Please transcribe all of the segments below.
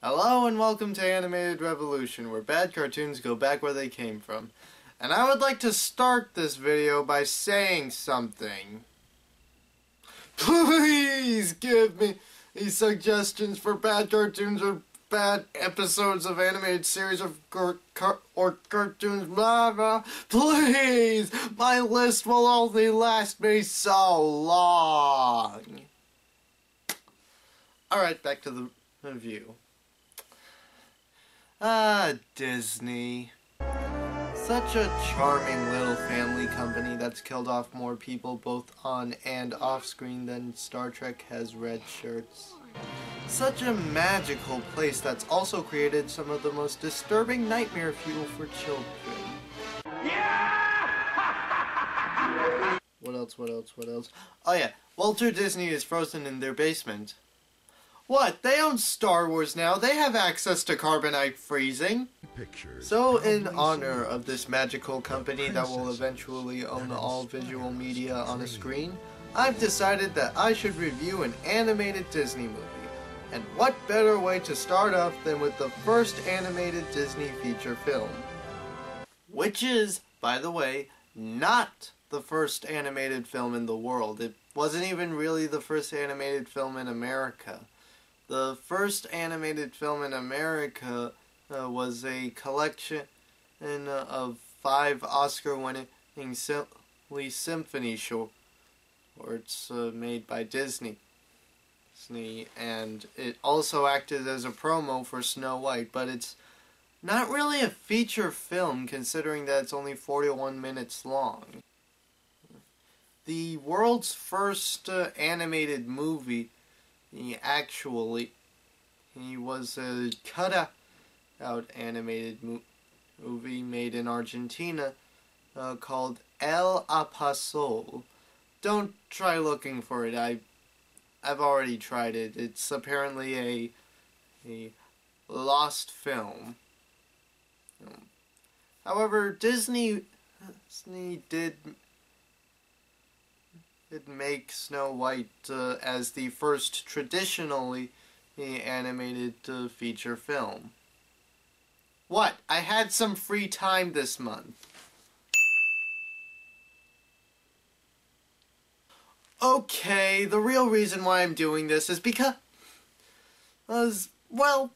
Hello and welcome to Animated Revolution, where bad cartoons go back where they came from. And I would like to start this video by saying something. Please give me these suggestions for bad cartoons or bad episodes of animated series of cartoons, blah blah. Please! My list will only last me so long. Alright, back to the review. Disney. Such a charming little family company that's killed off more people both on and off screen than Star Trek has red shirts. Such a magical place that's also created some of the most disturbing nightmare fuel for children. Yeah! What else? Oh yeah, Walter Disney is frozen in their basement. What? They own Star Wars now. They have access to carbonite freezing. So in honor of this magical company that will eventually own all visual media on a screen, I've decided that I should review an animated Disney movie. And what better way to start off than with the first animated Disney feature film. Which is, by the way, not the first animated film in the world. It wasn't even really the first animated film in America. The first animated film in America was a collection of 5 Oscar-winning Silly Symphony shorts made by Disney. And it also acted as a promo for Snow White, but it's not really a feature film considering that it's only 41 minutes long. The world's first animated movie he was a cut-out animated movie made in Argentina called El Apasol. Don't try looking for it. I've already tried it. It's apparently a lost film. However, Disney did make Snow White as the first traditionally animated feature film. What? I had some free time this month. Okay, the real reason why I'm doing this is because, well,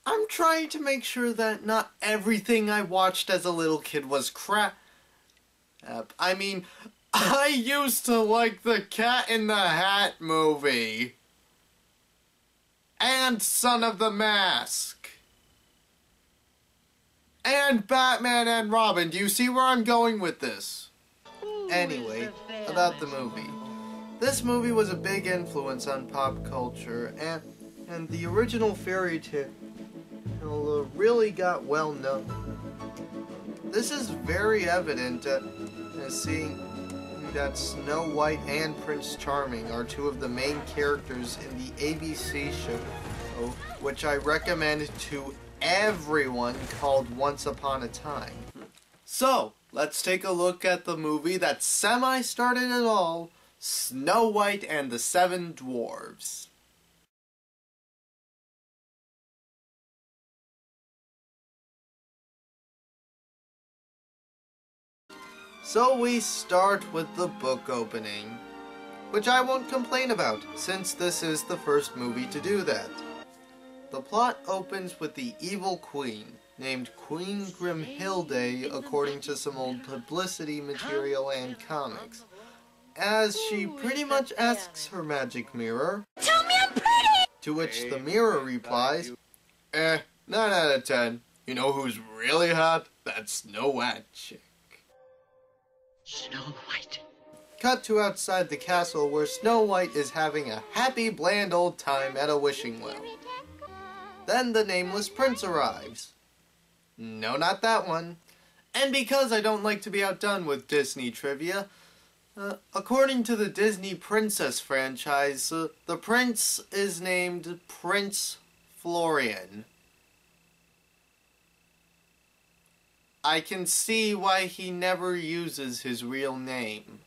I'm trying to make sure that not everything I watched as a little kid was crap. I mean, I used to like the Cat in the Hat movie. And Son of the Mask. And Batman and Robin. Do you see where I'm going with this? Anyway, about the movie. This movie was a big influence on pop culture, and the original fairy tale really got well known. This is very evident seeing that Snow White and Prince Charming are 2 of the main characters in the ABC show, which I recommend to everyone, called Once Upon a Time. So, let's take a look at the movie that semi-started it all, Snow White and the 7 Dwarfs. So we start with the book opening, which I won't complain about, since this is the first movie to do that. The plot opens with the evil queen, named Queen Grimhilde according to some old publicity material and comics, as she pretty much asks her magic mirror, "Tell me I'm pretty!" To which the mirror replies, 9 out of 10. You know who's really hot? That Snow White chick. Snow White. Cut to outside the castle where Snow White is having a happy, bland old time at a wishing well. Then the nameless prince arrives. No, not that one. And because I don't like to be outdone with Disney trivia, according to the Disney Princess franchise, the prince is named Prince Florian. I can see why he never uses his real name.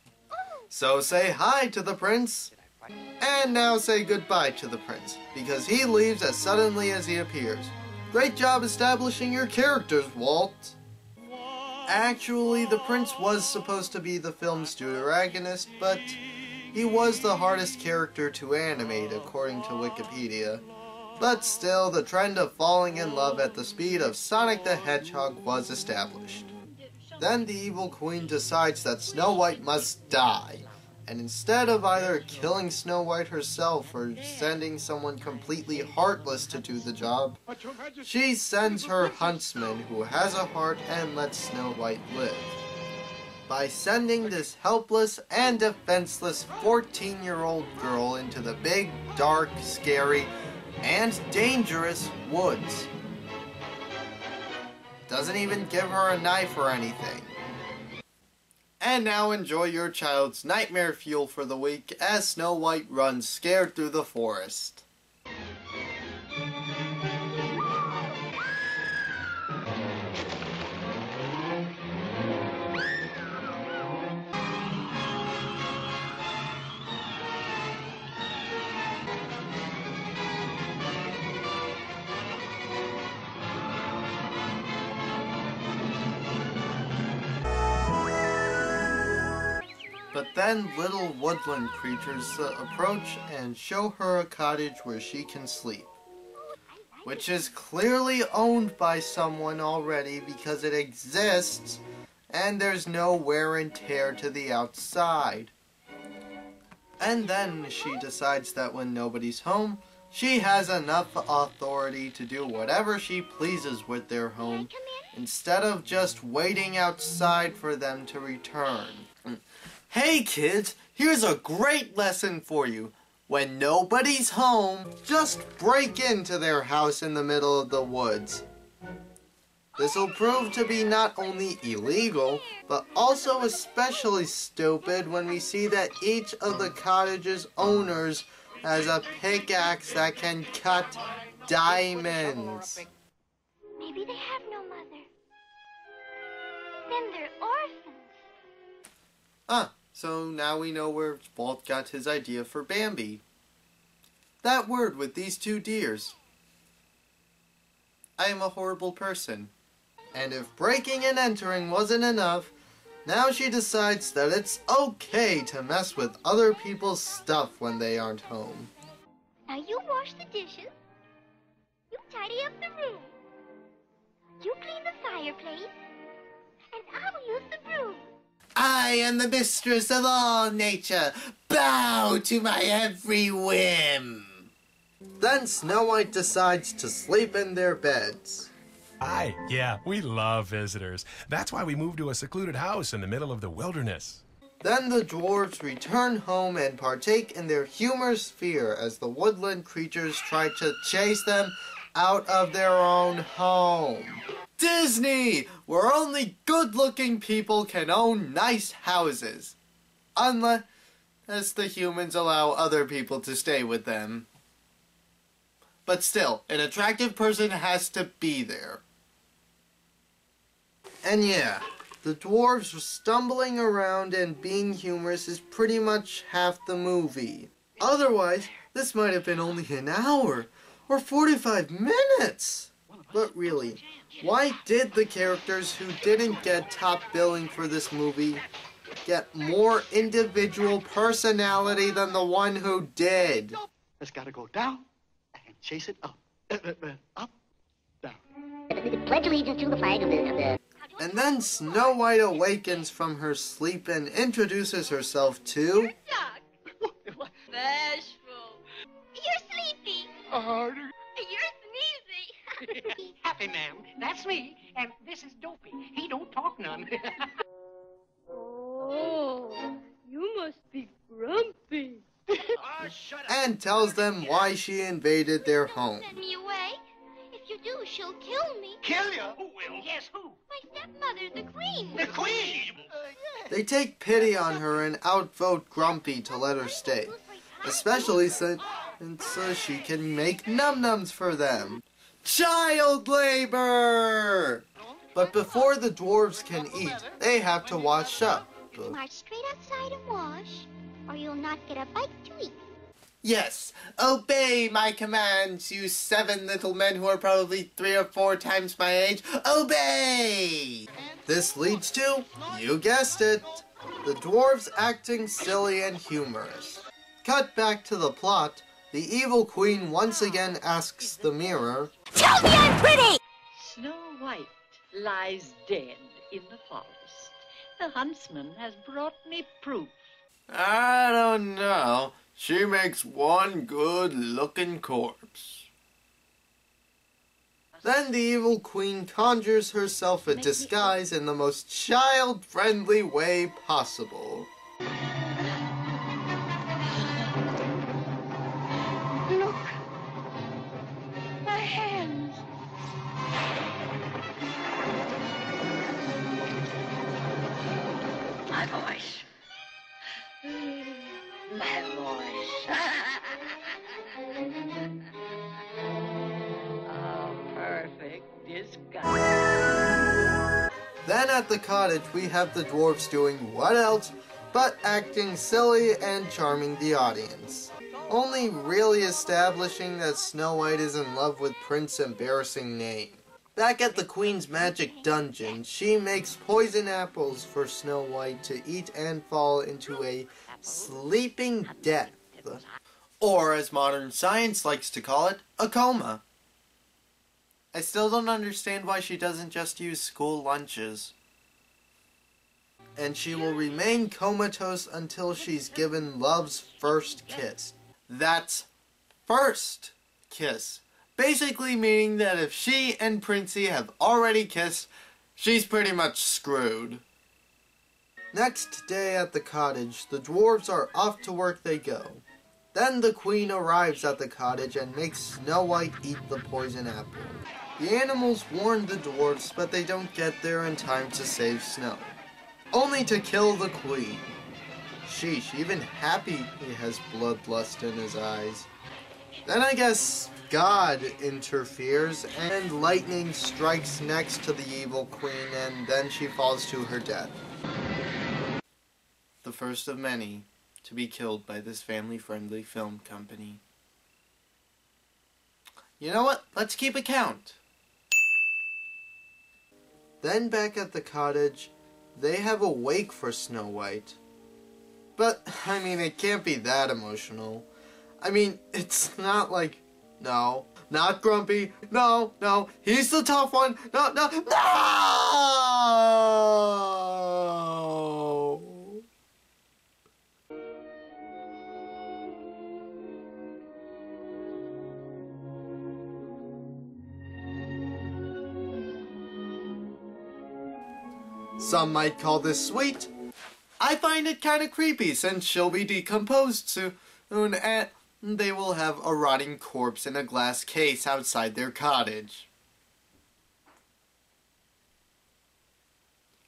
So say hi to the prince And now say goodbye to the prince, because he leaves as suddenly as he appears. Great job establishing your characters, Walt. Actually, the prince was supposed to be the film's deuteragonist, but he was the hardest character to animate, according to Wikipedia. But still, the trend of falling in love at the speed of Sonic the Hedgehog was established. Then the evil queen decides that Snow White must die, and instead of either killing Snow White herself or sending someone completely heartless to do the job, she sends her huntsman who has a heart and lets Snow White live. By sending this helpless and defenseless 14-year-old girl into the big, dark, scary, and dangerous woods. Doesn't even give her a knife or anything. And now enjoy your child's nightmare fuel for the week as Snow White runs scared through the forest. But then little woodland creatures approach and show her a cottage where she can sleep, which is clearly owned by someone already because it exists and there's no wear and tear to the outside. And then she decides that when nobody's home, she has enough authority to do whatever she pleases with their home, instead of just waiting outside for them to return. Hey kids, here's a great lesson for you. When nobody's home, just break into their house in the middle of the woods. This'll prove to be not only illegal, but also especially stupid when we see that each of the cottage's owners has a pickaxe that can cut diamonds. Maybe they have no mother. Then they're orphans. So now we know where Walt got his idea for Bambi. That word with these two deers. I am a horrible person. And if breaking and entering wasn't enough, now she decides that it's okay to mess with other people's stuff when they aren't home. Now you wash the dishes. You tidy up the room. You clean the fireplace. And I'll use the broom. I am the mistress of all nature. Bow to my every whim. Then Snow White decides to sleep in their beds. Yeah, we love visitors. That's why we moved to a secluded house in the middle of the wilderness. Then the dwarves return home and partake in their humorous fear as the woodland creatures try to chase them out of their own home. Disney, where only good-looking people can own nice houses. Unless the humans allow other people to stay with them. But still, an attractive person has to be there. And yeah, the dwarves stumbling around and being humorous is pretty much half the movie. Otherwise, this might have been only an hour or 45 minutes. But really, why did the characters who didn't get top billing for this movie get more individual personality than the one who did? It's got to go down and chase it up. Up, down. Pledge allegiance to the flag of the... And then Snow White awakens from her sleep and introduces herself to... Bashful. You're sleepy. Harder. You're sneezy. Happy, ma'am. That's me. And this is Dopey. He don't talk none. Oh, you must be grumpy. Oh, shut up. and tells them why she invaded their home. Send me away. If you do, she'll kill me. Kill you? Who will? Yes, who? My stepmother, the queen. The queen. They take pity on her and outvote Grumpy to let her stay, especially since she can make num-nums for them. Child labor! But before the dwarves can eat, they have to wash up. March straight outside and wash, or you'll not get a bite to eat. Yes, obey my commands, you 7 little men who are probably 3 or 4 times my age. Obey! This leads to, you guessed it, the dwarves acting silly and humorous. Cut back to the plot, the evil queen once again asks the mirror, Tell me I'm pretty! Snow White lies dead in the forest. The huntsman has brought me proof. I don't know. She makes one good-looking corpse. Then the evil queen conjures herself a disguise in the most child-friendly way possible. Look! My hands! My voice. My voice. Oh, perfect disguise. Then at the cottage we have the dwarfs doing what else but acting silly and charming the audience. Only really establishing that Snow White is in love with Prince's embarrassing name. Back at the Queen's magic dungeon, she makes poison apples for Snow White to eat and fall into a sleeping death. Or, as modern science likes to call it, a coma. I still don't understand why she doesn't just use school lunches. And she will remain comatose until she's given love's first kiss. That's first kiss. Basically meaning that if she and Princey have already kissed, she's pretty much screwed. Next day at the cottage, the dwarves are off to work they go. Then the queen arrives at the cottage and makes Snow White eat the poison apple. The animals warn the dwarves, but they don't get there in time to save Snow. Only to kill the queen. Sheesh, even Happy has bloodlust in his eyes. Then I guess God interferes and lightning strikes next to the evil queen and then she falls to her death. The first of many to be killed by this family-friendly film company. You know what? Let's keep a count. Then back at the cottage, they have a wake for Snow White. But, I mean, it can't be that emotional. I mean, it's not like, no, not Grumpy, no, he's the tough one, no! Some might call this sweet. I find it kind of creepy since she'll be decomposed soon and they will have a rotting corpse in a glass case outside their cottage.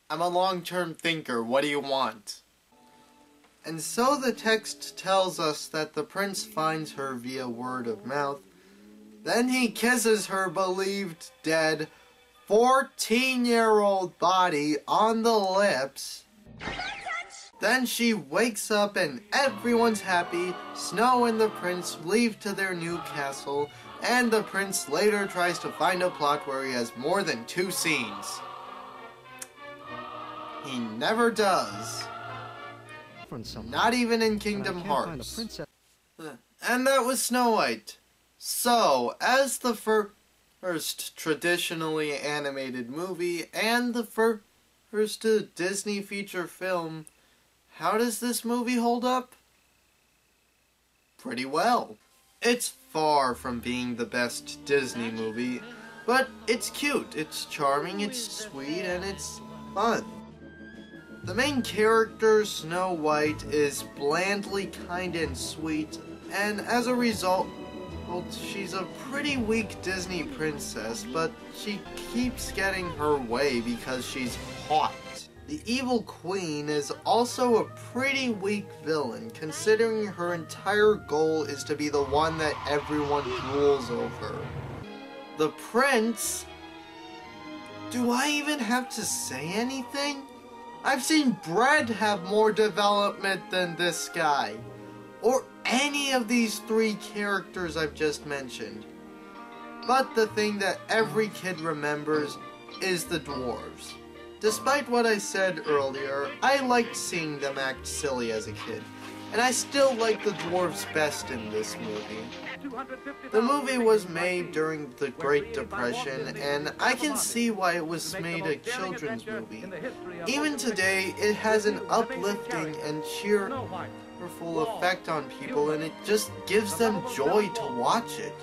I'm a long-term thinker, what do you want? And so the text tells us that the prince finds her via word of mouth. Then he kisses her believed dead 14-year-old body on the lips. Then she wakes up and everyone's happy. Snow and the prince leave to their new castle, and the prince later tries to find a plot where he has more than 2 scenes. He never does. Not even in Kingdom Hearts. And that was Snow White. So, as the first traditionally animated movie and the first Disney feature film, how does this movie hold up? Pretty well. It's far from being the best Disney movie, but it's cute, it's charming, it's sweet, and it's fun. The main character, Snow White, is blandly kind and sweet, and as a result, well, she's a pretty weak Disney princess, but she keeps getting her way because she's hot. The evil queen is also a pretty weak villain, considering her entire goal is to be the one that everyone rules over. The prince? Do I even have to say anything? I've seen Bread have more development than this guy. Or any of these three characters I've just mentioned. But the thing that every kid remembers is the dwarves. Despite what I said earlier, I liked seeing them act silly as a kid, and I still like the dwarves best in this movie. The movie was made during the Great Depression, and I can see why it was made a children's movie. Even today, it has an uplifting and cheerful effect on people, and it just gives them joy to watch it.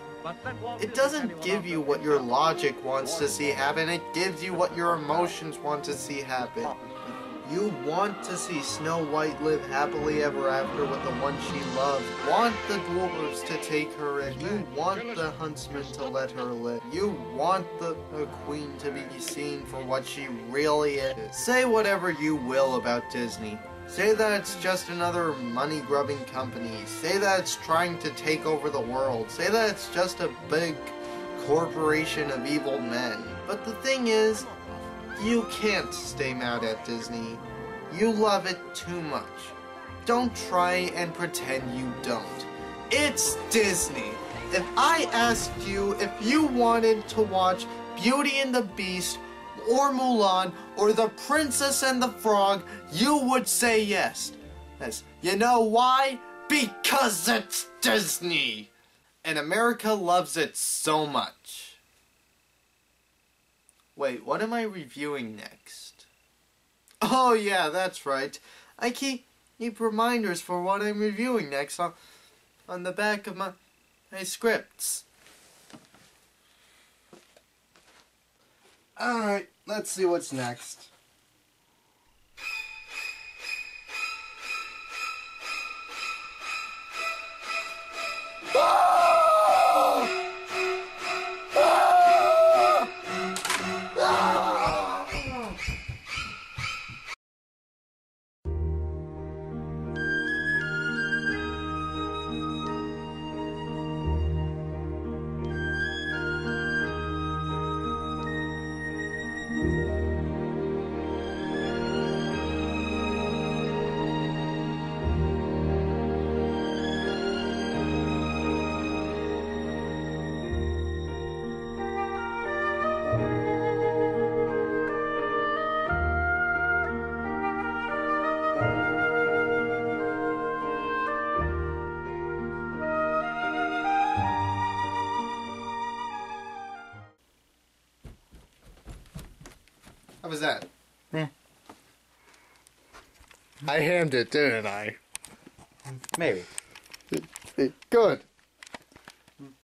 It doesn't give you what your logic wants to see happen, it gives you what your emotions want to see happen. You want to see Snow White live happily ever after with the one she loves. Want the dwarves to take her in. You want the huntsman to let her live. You want the queen to be seen for what she really is. Say whatever you will about Disney. Say that it's just another money-grubbing company. Say that it's trying to take over the world. Say that it's just a big corporation of evil men. But the thing is, you can't stay mad at Disney. You love it too much. Don't try and pretend you don't. It's Disney. If I asked you if you wanted to watch Beauty and the Beast, or Mulan, or The Princess and the Frog, you would say yes. Yes. You know why? Because it's Disney! And America loves it so much. Wait, what am I reviewing next? Oh yeah, that's right. I keep reminders for what I'm reviewing next on the back of my scripts. Alright, let's see what's next. How was that? Yeah. I hammed it, didn't I? Maybe. Good.